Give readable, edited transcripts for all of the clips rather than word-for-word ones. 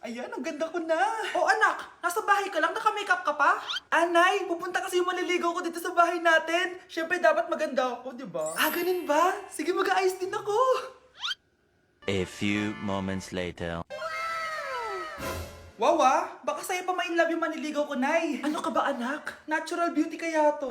Ayan, ang ganda ko na. Oh anak, nasa bahay ka lang, naka-makeup ka pa? Anay, pupunta kasi yung maliligaw ko dito sa bahay natin. Siyempre dapat maganda ako, di ba? Ah, ganun ba? Sige, mag-aayos din ako. A few moments later. Wow baka sa'yo pa ma-inlove yung maniligaw ko, Nay. Ano ka ba, anak? Natural beauty kaya to.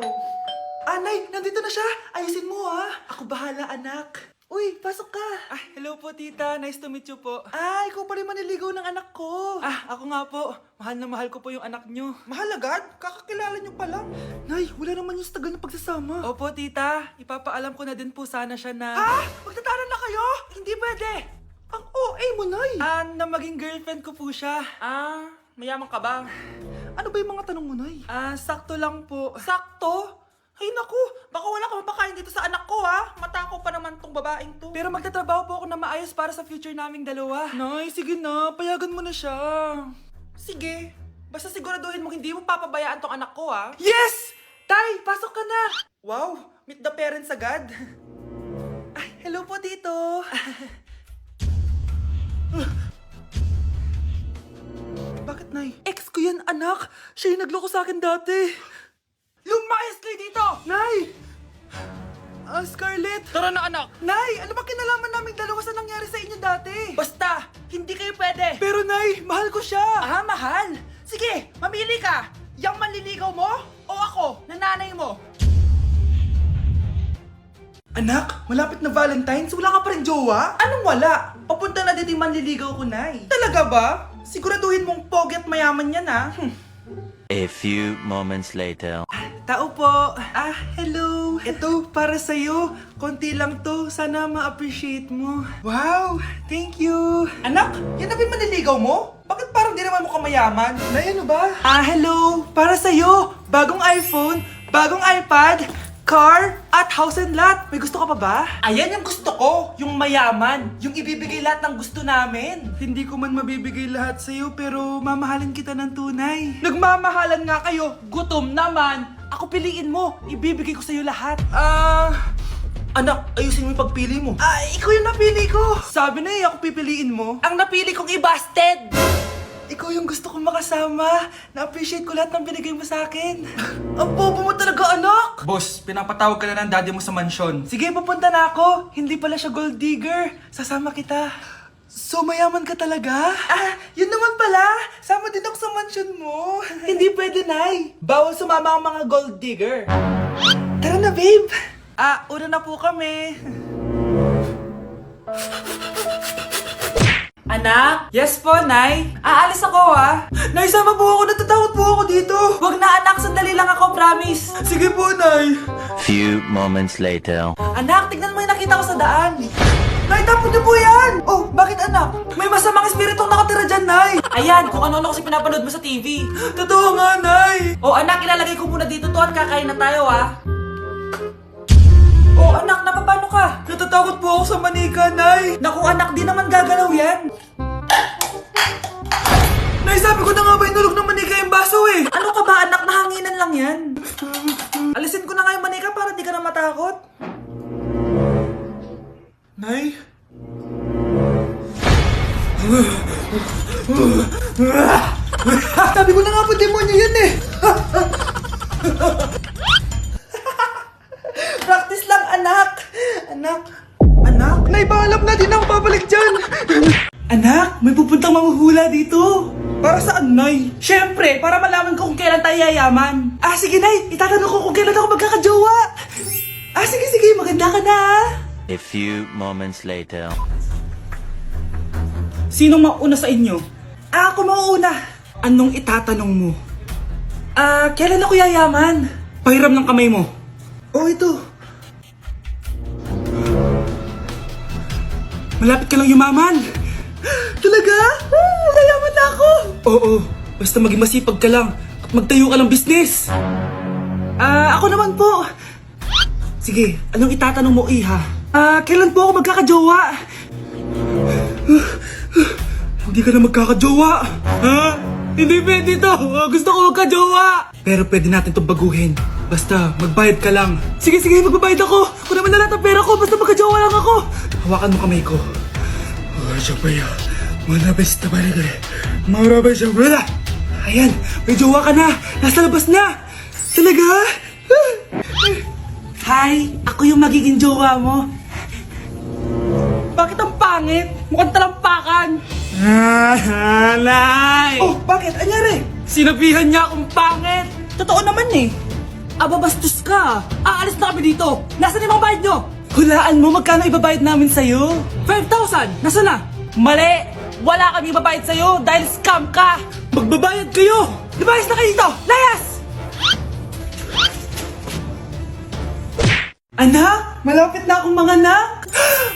Nay, nandito na siya. Ayusin mo, ha? Ako bahala, anak. Uy, pasok ka. Hello po, tita. Nice to meet you po. Ikaw pa rin maniligaw ng anak ko. Ako nga po. Mahal na mahal ko po yung anak nyo. Mahal agad? Kakakilala nyo pa lang. Nay, wala naman yung tagal ng pagsasama. Opo, tita. Ipapaalam ko na din po sana siya na... Magtatanan na kayo? Hindi pwede. Ang OA mo, Nay. Na maging girlfriend ko po siya. Mayaman ka ba? Ano ba yung mga tanong mo, Nay? Sakto lang po. Sakto? Ay naku, baka wala ka mapakain dito sa anak ko, ha? Matako pa naman tong babaeng to. Pero magtatrabaho po ako na maayos para sa future naming dalawa. Nay, sige na, payagan mo na siya. Sige, basta siguraduhin mo hindi mo papabayaan tong anak ko, ha? Yes! Tay, pasok ka na! Wow, meet the parents agad. Hello po, tito. Bakit, Nay? Ex ko yan, anak. Siya yung nagloko sa akin dati. Lumayas kayo dito! Nay! Scarlett! Tara na anak! Nay! Ano ba kinalaman naming dalawa sa nangyari sa inyo dati? Basta, hindi kayo pwede! Pero Nay, mahal ko siya! Mahal? Sige, mamili ka! Yang manliligaw mo o ako, nananay mo? Anak, malapit na Valentine's, wala ka pa rin jowa? Anong wala? Papunta na din yung manliligaw ko, Nay. Talaga ba? Siguraduhin mong pogi at mayaman yan, ha? A few moments later. Tao po. Hello. Ito, para sa'yo. Konti lang to. Sana ma-appreciate mo. Wow, thank you. Anak, yan na ba yung manliligaw mo? Bakit parang di naman mo kamayaman? Nay, ano ba? Hello. Para sa'yo. Bagong iPhone, bagong iPad, car, at house and lot. May gusto ka pa ba? Ayan yung gusto ko. Yung mayaman. Yung ibibigay lahat ng gusto namin. Hindi ko man mabibigay lahat sa'yo, pero mamahalin kita ng tunay. Nagmamahalan nga kayo. Gutom naman. Ako piliin mo. Ibibigay ko sa'yo lahat. Anak, ayusin mo yung pagpili mo. Ikaw yung napili ko. Sabi na ako pipiliin mo. Ang napili kong i-busted! Ikaw yung gusto kong makasama. Na-appreciate ko lahat ng binigay mo sa akin. Ang bobo mo talaga, anak! Boss, pinapatawag ka na ng daddy mo sa mansyon. Sige, pupunta na ako. Hindi pala siya gold digger. Sasama kita. So, mayaman ka talaga? Yun naman pala. Sama din ako sa mansyon mo. Hindi pwede, Nay. Bawal sumama ang mga gold digger. Tara na, babe. Una na po kami. Anak? Yes po, Nay. Aalis ako, ha? Nay, sama po ako. Natatakot po ako dito. Wag na, anak. Sandali lang ako, promise. Sige po, Nay. Few moments later. Anak, tignan mo yung nakita ko sa daan. Nay, tapon niyo po yan! Oh, bakit anak? May masamang espiritong nakatira dyan, Nay! Ayan, kung ano-ano kasi pinapanood mo sa TV. Totoo nga, Nay! O anak, ilalagay ko muna dito to at kakain na tayo Oh anak, napapano ka? Natatakot po ako sa manika, Nay! Naku anak, di naman gagalaw yan. Nay, sabi ko na nga ba inulog ng manika yung baso eh! Ano ka ba anak, nahanginan lang yan. Alisin ko na nga yung manika para di ka na matakot. Nay? Sabi ko na nga po, demonyo yan eh! Practice lang, anak! Anak? Nay, paalam na, di na ako babalik dyan! Anak, may pupuntang manghuhula dito! Para saan, Nay? Siyempre, para malaman ko kung kailan tayo yayaman. Sige, Nay! Itatanong ko kung kailan ako magkakajowa! Sige, maganda ka na, A few moments later. Sino mauna sa inyo? Ako mauuna! Anong itatanong mo? Kailan ako yayaman? Pahiram ng kamay mo. Ito. Malapit ka lang yumaman. Talaga? Yayaman na ako! Oo, basta maging masipag ka lang at magtayo ka ng business. Ako naman po. Sige, anong itatanong mo, Iha? Kailan po ako magkakajowa? Hindi ka na magkakajowa. Ha? Hindi pwede to. Gusto ko magkajowa. Pero pwede natin itong baguhin. Basta, magbayad ka lang. Sige, magbabayad ako. Kung naman na lahat ang pera ko, basta magkajowa lang ako. Hawakan mo kamay ko. Siya pa yan. Malabis na balik Marabay siya, brother. Ayan, may jowa ka na. Nasa labas na. Talaga? Hi, ako yung magiging jowa mo. Bakit ang pangit? Mukhang talampakan. Nay! Oh, bakit? Anyari? Sinabihan niya akong pangit. Totoo naman eh. Aba, bastos ka. Aalis na kami dito. Nasaan yung mga bayad nyo? Hulaan mo, magkano ibabayad namin sa'yo? 5,000. Nasaan na? Mali. Wala kami ibabayad sa'yo dahil scam ka. Magbabayad kayo. Lumayas na kayo dito. Layas! Anak, malapit na akong mga anak.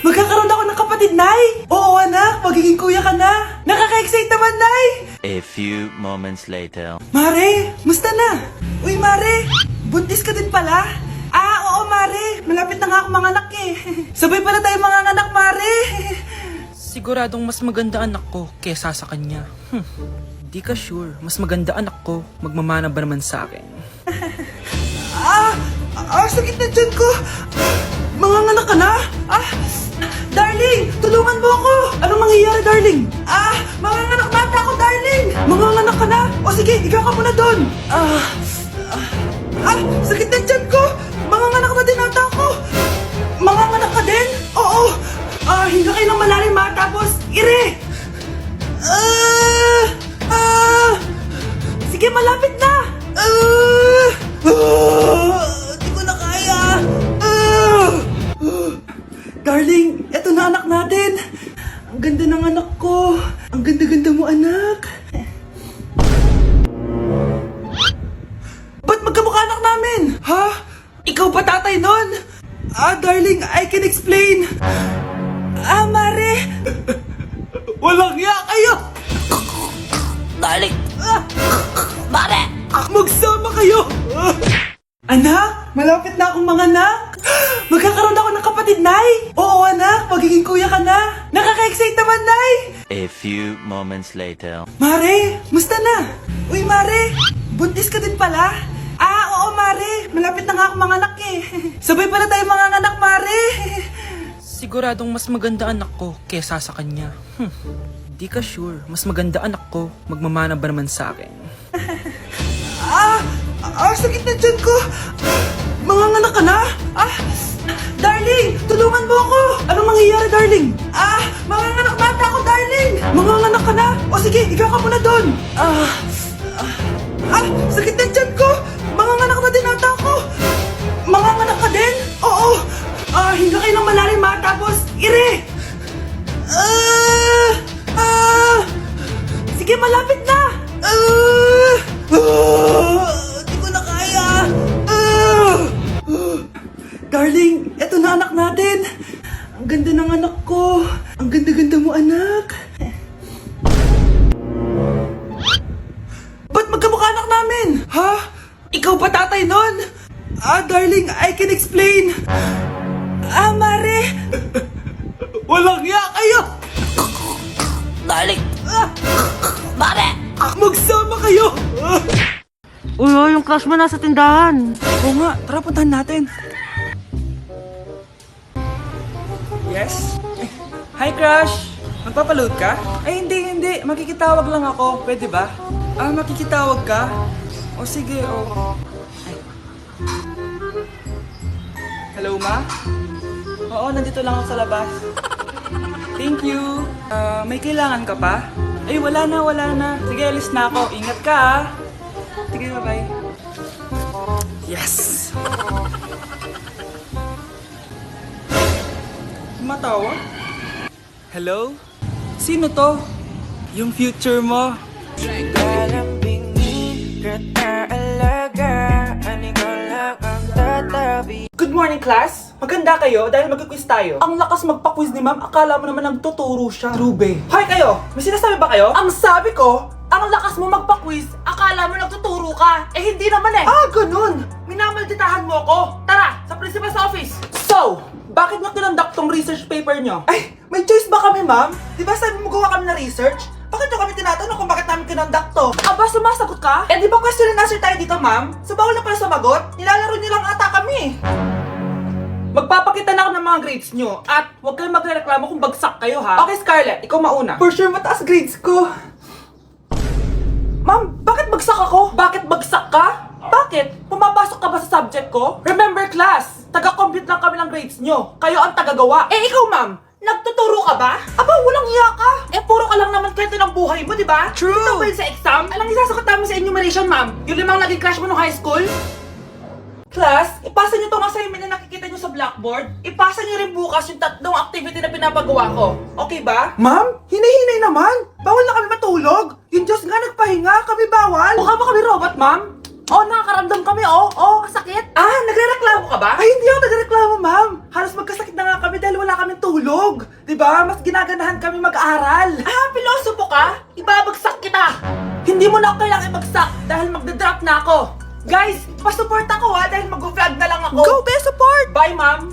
Magkakaroon ako ng kapatid, Nay. Oo, anak. Magiging kuya ka na. Nakaka-excite naman, Nay. A few moments later. Mare, musta na? Uy, Mare, buntis ka din pala? Ah, oo, Mare. Malapit na nga akong mga anak eh. Sabay pala tayo mga anak, Mare. Siguradong mas maganda anak ko kesa sa kanya. Di ka sure, mas maganda anak ko, magmamana ba naman sa akin? Sakit na dyan ko. Mga anak ka na? Darling, tulungan mo ako. Anong mangyayari, darling? Mga anak bata ako, darling. Mga anak ka na? O sige, ikaw ka muna doon. Sakit na dyan ko. Mga anak na din ata ako. Mga anak ka din? Oo. Hinga kayo ng malalim ha, tapos ire. Sige, malapit na. Di ko na kaya. Darling, eto na anak natin. Ang ganda ng anak ko. Ang ganda-ganda mo, anak. Ba't magkamukha anak namin? Ha? Ikaw ba tatay nun? Darling, I can explain. Mare. Walang hiya kayo. Darling! Mare! Magsama kayo. Anak, malapit na akong mga anak. Magkakaroon ako ng kapatid, Nay. Oo, anak, magiging kuya ka na. Nakaka-excite naman, Nay. A few moments later. Mare, musta na? Uy, Mare, buntis ka din pala? Oo, Mare, malapit na nga akong mga anak eh. Sabay pala tayo mga anak, Mare. Siguradong mas maganda anak ko kesa sa kanya. Di ka sure, mas maganda anak ko, magmamana ba naman sa akin? Sakit na dyan ko. Mga anak ka na? Darling, tulungan mo ako. Anong mangyayari, darling? Mga anak bata ako, darling. Mga anak ka na? O sige, ikaw ka muna doon. Sakit na dyan ko. Mga anak na din ata ako. Mga anak ka din? Oo. Hinga kayo ng malalim ha, tapos ire. Sige, malapit na. Di ko na kaya. Darling, eto na anak natin. Ang ganda ng anak ko. Ang ganda-ganda mo, anak. Ba't magkamukha anak namin? Ha? Ikaw ba tatay nun? Darling, I can explain. Mare. Walang hiya kayo. Darling! Mare! Magsama kayo. Uy, yung crush mo nasa tindahan. Oo nga, tara puntahan natin. Yes? Hi, crush! Magpapaload ka? Ay, hindi. Makikitawag lang ako. Pwede ba? Makikitawag ka? O sige, Ay. Hello, ma? Oo, nandito lang ako sa labas. Thank you. May kailangan ka pa? Ay, wala na. Sige, alis na ako. Ingat ka, ha? Sige, bye-bye. Yes! Matawa? Hello? Sino to? Yung future mo. Good morning, class! Maganda kayo dahil mag-quiz tayo. Ang lakas magpa-quiz ni ma'am, akala mo naman nagtuturo siya. Trube. Hoy kayo! May sinasabi ba kayo? Ang sabi ko, ang lakas mo magpa-quiz, akala mo nagtuturo ka. Eh hindi naman eh. Ganun! Minamalditahan mo ako. Tara, sa principal's office. So, bakit nyo kinonduct tong research paper nyo? Ay, may choice ba kami, ma'am? Di ba sabi mo gawa kami na research? Bakit nyo kami tinatanong kung bakit namin kinonduct to? Aba, sumasagot ka? Eh di ba question and answer tayo dito, ma'am? So bawal na pala sumagot? Nilalaro nyo lang ata kami. Magpapakita na ako ng mga grades nyo at huwag kayong magreklamo kung bagsak kayo, ha? Okay, Scarlett, ikaw mauna. For sure, mataas grades ko. quiz nyo. Kayo ang tagagawa. Eh ikaw ma'am, nagtuturo ka ba? Aba, walang hiya ka. Eh puro ka lang naman kwento ng buhay mo, di ba? True. Ito ba yun sa exam? Alang isasagot namin sa enumeration ma'am. Yung 5 naging crush mo nung high school? Class, ipasa nyo tong assignment na nakikita nyo sa blackboard. Ipasa nyo rin bukas yung 3 activity na pinapagawa ko. Okay ba? Ma'am, hinay-hinay naman. Bawal na kami matulog. Yung Diyos nga nagpahinga, kami bawal. Mukha ba kami robot, ma'am? Oh, nakakaramdam kami, oh, sakit. Ah, nagre-reklamo ka ba? Ay, hindi ako nagreklamo, ma'am. Halos magkasakit na nga kami dahil wala kaming tulog. 'Di ba? Mas ginaganahan kami mag-aral. Ah, pilosopo ka? Ibabagsak kita. Hindi mo na ako kailangang ibagsak dahil magda-drop na ako. Guys, pasupport ako ha dahil mag-vlog na lang ako. Go, best support! Bye, ma'am.